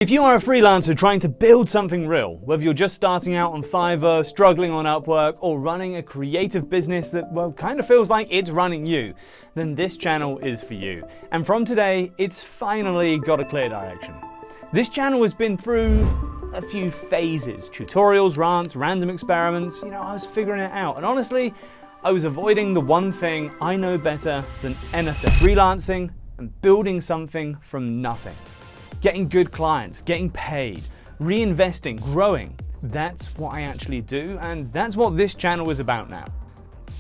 If you are a freelancer trying to build something real, whether you're just starting out on Fiverr, struggling on Upwork, or running a creative business that, well, kind of feels like it's running you, then this channel is for you. And from today, it's finally got a clear direction. This channel has been through a few phases, tutorials, rants, random experiments. I was figuring it out. And honestly, I was avoiding the one thing I know better than anything: freelancing and building something from nothing. Getting good clients, getting paid, reinvesting, growing. That's what I actually do, and that's what this channel is about now.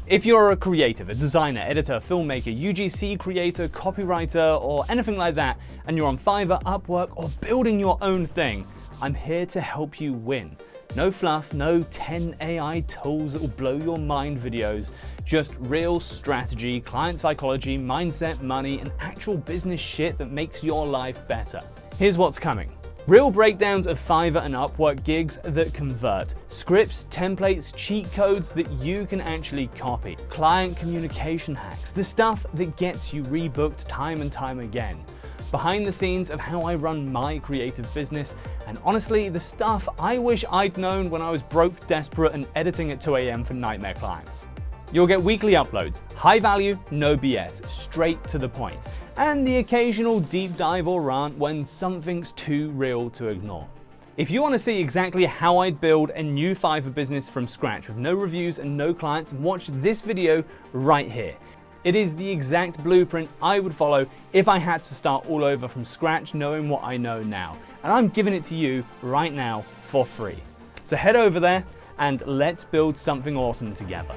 If you're a creative, a designer, editor, filmmaker, UGC creator, copywriter, or anything like that, and you're on Fiverr, Upwork, or building your own thing, I'm here to help you win. No fluff, no 10 AI tools that will blow your mind videos, just real strategy, client psychology, mindset, money, and actual business shit that makes your life better. Here's what's coming. Real breakdowns of Fiverr and Upwork gigs that convert. Scripts, templates, cheat codes that you can actually copy. Client communication hacks, the stuff that gets you rebooked time and time again. Behind the scenes of how I run my creative business, and honestly, the stuff I wish I'd known when I was broke, desperate, and editing at 2 AM for nightmare clients. You'll get weekly uploads, high value, no BS, straight to the point, and the occasional deep dive or rant when something's too real to ignore. If you want to see exactly how I'd build a new Fiverr business from scratch with no reviews and no clients, watch this video right here. It is the exact blueprint I would follow if I had to start all over from scratch knowing what I know now. And I'm giving it to you right now for free. So head over there and let's build something awesome together.